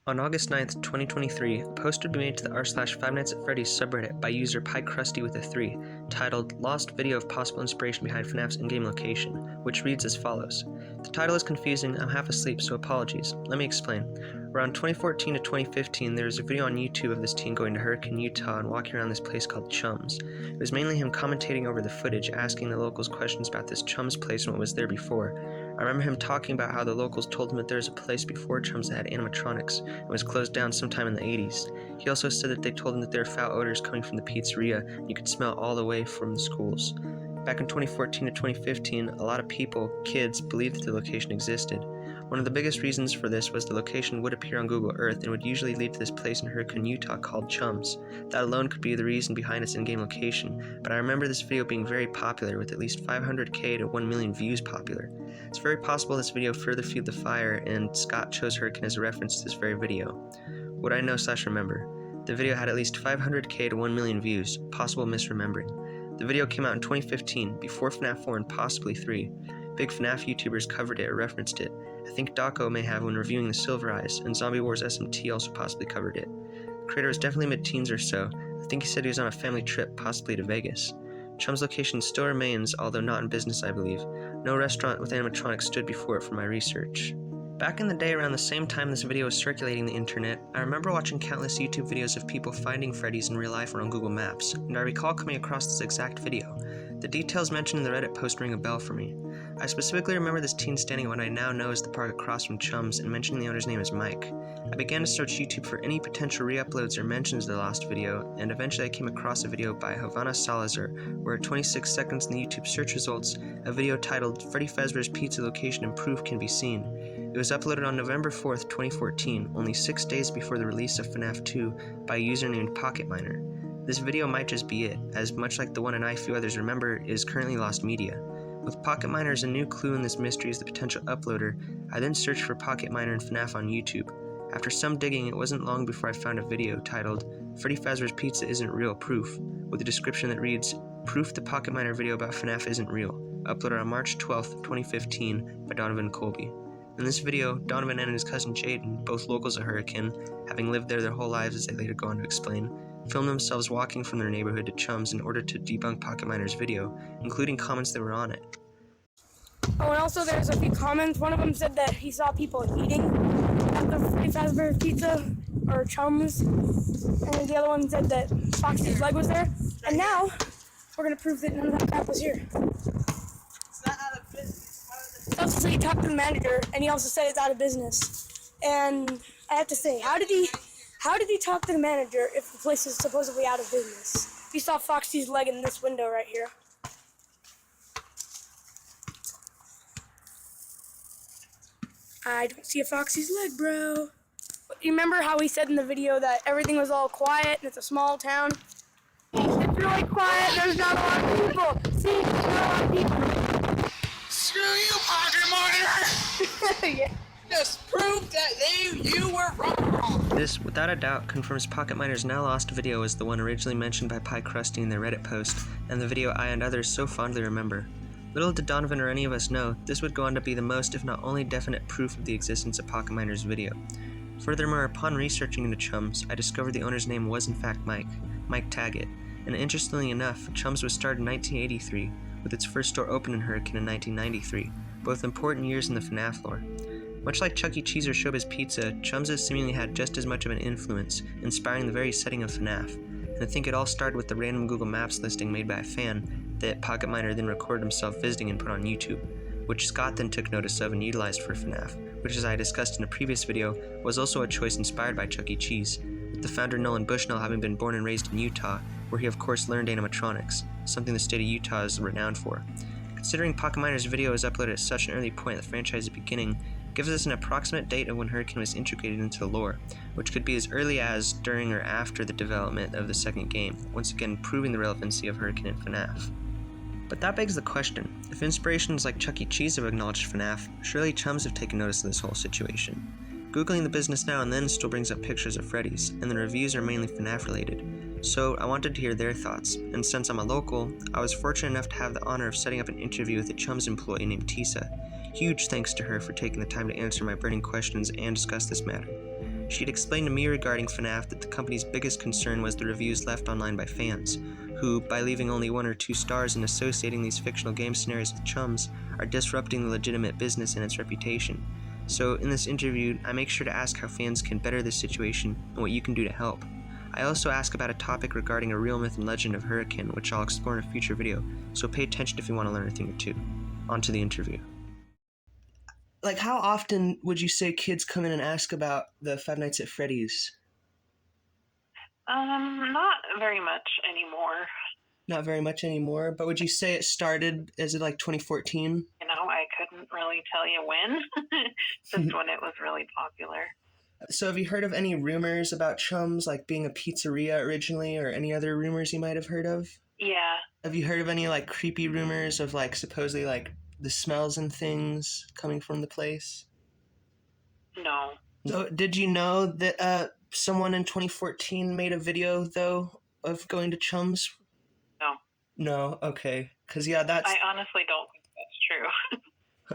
On August 9th, 2023, a post would be made to the r/5nights@Freddy's subreddit by user PieCrusty titled Lost Video of Possible Inspiration Behind FNaF's In-Game Location, which reads as follows. The title is confusing, I'm half asleep, so apologies. Let me explain. Around 2014 to 2015, there was a video on YouTube of this teen going to Hurricane, Utah and walking around this place called Chums. It was mainly him commentating over the footage, asking the locals questions about this Chums place and what was there before. I remember him talking about how the locals told him that there was a place before Chums that had animatronics and was closed down sometime in the 80s. He also said that they told him that there were foul odors coming from the pizzeria and you could smell all the way from the schools. Back in 2014 to 2015, a lot of people, kids, believed that the location existed. One of the biggest reasons for this was the location would appear on Google Earth and would usually lead to this place in Hurricane, Utah called Chums. That alone could be the reason behind its in-game location, but I remember this video being very popular with at least 500k to 1 million views popular. It's very possible this video further fueled the fire and Scott chose Hurricane as a reference to this very video. What I know/remember. The video had at least 500k to 1 million views, possible misremembering. The video came out in 2015, before FNAF 4 and possibly 3. Big FNAF YouTubers covered it or referenced it. I think Daco may have when reviewing the Silver Eyes, and Zombie Wars SMT also possibly covered it. The creator was definitely mid-teens or so. I think he said he was on a family trip, possibly to Vegas. Chum's location still remains, although not in business I believe. No restaurant with animatronics stood before it from my research. Back in the day around the same time this video was circulating the internet, I remember watching countless YouTube videos of people finding Freddy's in real life or on Google Maps, and I recall coming across this exact video. The details mentioned in the Reddit post ring a bell for me. I specifically remember this teen standing at what I now know as the park across from Chums and mentioning the owner's name as Mike. I began to search YouTube for any potential re-uploads or mentions of the lost video, and eventually I came across a video by Jovanna Salazar, where at 26 seconds in the YouTube search results, a video titled Freddy Fazbear's Pizza Location and Proof can be seen. It was uploaded on November 4th, 2014, only 6 days before the release of FNAF 2 by a user named PocketMiner. This video might just be it, as much like the one and I few others remember is currently lost media. With PocketMiner as a new clue in this mystery as the potential uploader, I then searched for PocketMiner and FNAF on YouTube. After some digging, it wasn't long before I found a video titled Freddy Fazbear's Pizza Isn't Real Proof, with a description that reads, Proof the PocketMiner video about FNAF isn't real, uploaded on March 12th, 2015 by Donovan Colby. In this video, Donovan and his cousin Jayden, both locals of Hurricane, having lived there their whole lives as they later go on to explain, filmed themselves walking from their neighborhood to Chums in order to debunk PocketMiner's video, including comments that were on it. Oh, and also there's a few comments. One of them said that he saw people eating at the Freddy Fazbear Pizza, or Chums, and the other one said that Foxy's leg was there. And now, we're going to prove that none of that crap was here. It's not out of business. He also said he talked to the manager, and he also said it's out of business. And I have to say, how did he talk to the manager if the place is supposedly out of business? He saw Foxy's leg in this window right here. I don't see a Foxy's leg, bro. But you remember how he said in the video that everything was all quiet and it's a small town? It's really quiet, there's not a lot of people. See, there's not a lot of people. Screw you, Pocket Monitor! Yeah. Just prove that you were wrong. This, without a doubt, confirms PocketMiner's now lost video as the one originally mentioned by PieCrusty in their Reddit post, and the video I and others so fondly remember. Little did Donovan or any of us know, this would go on to be the most, if not only, definite proof of the existence of PocketMiner's video. Furthermore, upon researching into Chums, I discovered the owner's name was in fact Mike Taggett, and interestingly enough, Chums was started in 1983, with its first store opened in Hurricane in 1993, both important years in the FNAF lore. Much like Chuck E. Cheese or Showbiz Pizza, Chums has seemingly had just as much of an influence, inspiring the very setting of FNAF, and I think it all started with the random Google Maps listing made by a fan that PocketMiner then recorded himself visiting and put on YouTube, which Scott then took notice of and utilized for FNAF, which as I discussed in a previous video, was also a choice inspired by Chuck E. Cheese, with the founder Nolan Bushnell having been born and raised in Utah, where he of course learned animatronics, something the state of Utah is renowned for. Considering PocketMiner's video was uploaded at such an early point at the franchise's beginning, gives us an approximate date of when Hurricane was integrated into the lore, which could be as early as, during, or after the development of the second game, once again proving the relevancy of Hurricane and FNAF. But that begs the question, if inspirations like Chuck E. Cheese have acknowledged FNAF, surely Chums have taken notice of this whole situation. Googling the business now and then still brings up pictures of Freddy's, and the reviews are mainly FNAF related, so I wanted to hear their thoughts, and since I'm a local, I was fortunate enough to have the honor of setting up an interview with a Chums employee named Teesa. Huge thanks to her for taking the time to answer my burning questions and discuss this matter. She'd explained to me regarding FNaF that the company's biggest concern was the reviews left online by fans, who, by leaving only 1 or 2 stars and associating these fictional game scenarios with chums, are disrupting the legitimate business and its reputation. So in this interview, I make sure to ask how fans can better this situation and what you can do to help. I also ask about a topic regarding a real myth and legend of Hurricane, which I'll explore in a future video, so pay attention if you want to learn a thing or two. On to the interview. Like, how often would you say kids come in and ask about the Five Nights at Freddy's? Not very much anymore. Not very much anymore, but would you say it started, is it like 2014? You know, I couldn't really tell you when, just when it was really popular. So have you heard of any rumors about chums, like being a pizzeria originally, or any other rumors you might have heard of? Yeah. Have you heard of any, like, creepy rumors of, like, supposedly, like, the smells and things coming from the place? No. So did you know that someone in 2014 made a video, though, of going to chums? No. No? Okay. Because, yeah, that's... I honestly don't think that's true.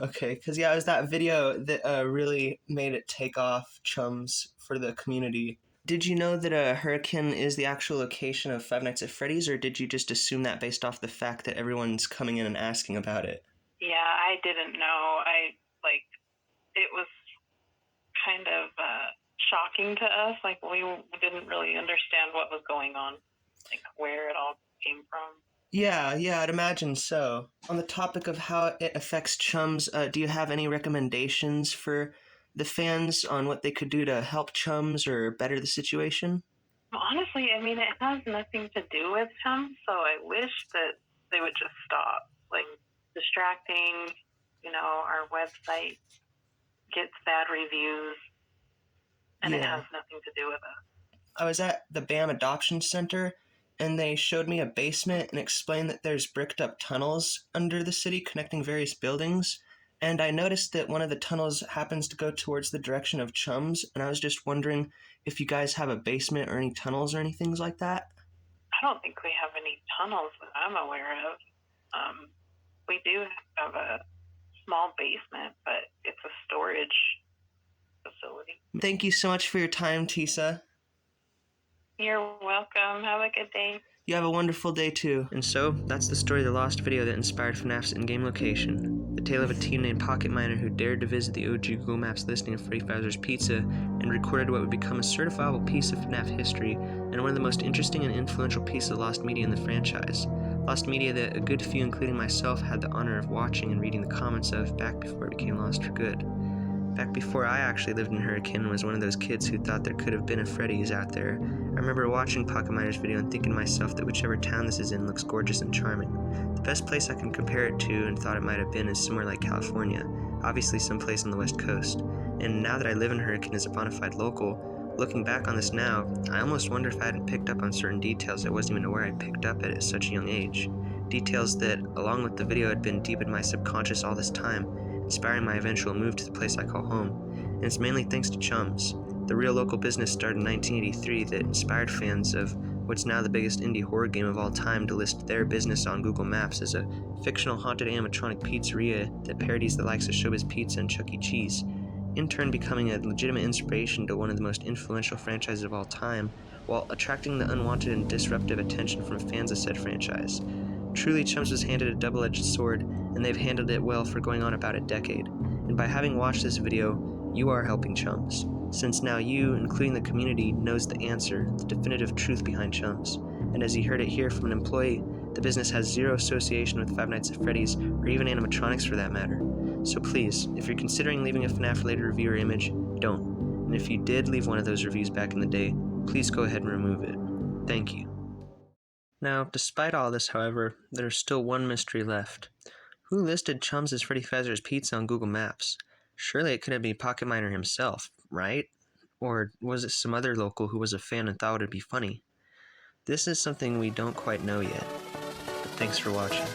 Okay, because, yeah, it was that video that really made it take off, chums, for the community. Did you know that Hurricane is the actual location of Five Nights at Freddy's, or did you just assume that based off the fact that everyone's coming in and asking about it? Yeah, I didn't know. It was kind of shocking to us. Like, we didn't really understand what was going on, like where it all came from. Yeah, I'd imagine so. On the topic of how it affects chums, do you have any recommendations for the fans on what they could do to help chums or better the situation? Honestly, I mean, it has nothing to do with chums, so I wish that they would just stop, like, distracting. You know, our website gets bad reviews, and it has nothing to do with us. I was at the BAM Adoption Center, and they showed me a basement and explained that there's bricked up tunnels under the city connecting various buildings. And I noticed that one of the tunnels happens to go towards the direction of chums, and I was just wondering if you guys have a basement or any tunnels or anything like that? I don't think we have any tunnels that I'm aware of. We do have a small basement, but it's a storage facility. Thank you so much for your time, Teesa. You're welcome. Have a good day. You have a wonderful day too. And so, that's the story of the lost video that inspired FNaF's in-game location. The tale of a teen named Pocket Miner who dared to visit the OG Google Maps listing of Freddy Fazbear's Pizza and recorded what would become a certifiable piece of FNaF history and one of the most interesting and influential pieces of lost media in the franchise. Lost media that a good few, including myself, had the honor of watching and reading the comments of back before it became lost for good. Back before I actually lived in Hurricane and was one of those kids who thought there could have been a Freddy's out there, I remember watching Pocket Miner's video and thinking to myself that whichever town this is in looks gorgeous and charming. The best place I can compare it to and thought it might have been is somewhere like California, obviously someplace on the west coast. And now that I live in Hurricane as a bona fide local, looking back on this now, I almost wonder if I hadn't picked up on certain details I wasn't even aware I picked up at such a young age. Details that, along with the video, had been deep in my subconscious all this time, inspiring my eventual move to the place I call home. And it's mainly thanks to chums, the real local business started in 1983 that inspired fans of what's now the biggest indie horror game of all time to list their business on Google Maps as a fictional haunted animatronic pizzeria that parodies the likes of Showbiz Pizza and Chuck E. Cheese, in turn becoming a legitimate inspiration to one of the most influential franchises of all time, while attracting the unwanted and disruptive attention from fans of said franchise. Truly, Chums was handed a double-edged sword, and they've handled it well for going on about a decade. And by having watched this video, you are helping Chums, since now you, including the community, knows the answer, the definitive truth behind Chums. And as you heard it here from an employee, the business has zero association with Five Nights at Freddy's, or even animatronics for that matter. So please, if you're considering leaving a FNaF-related review or image, don't. And if you did leave one of those reviews back in the day, please go ahead and remove it. Thank you. Now, despite all this, however, there's still one mystery left. Who listed Chums as Freddy Fazbear's Pizza on Google Maps? Surely it couldn't be Pocket Miner himself, right? Or was it some other local who was a fan and thought it'd be funny? This is something we don't quite know yet. But thanks for watching.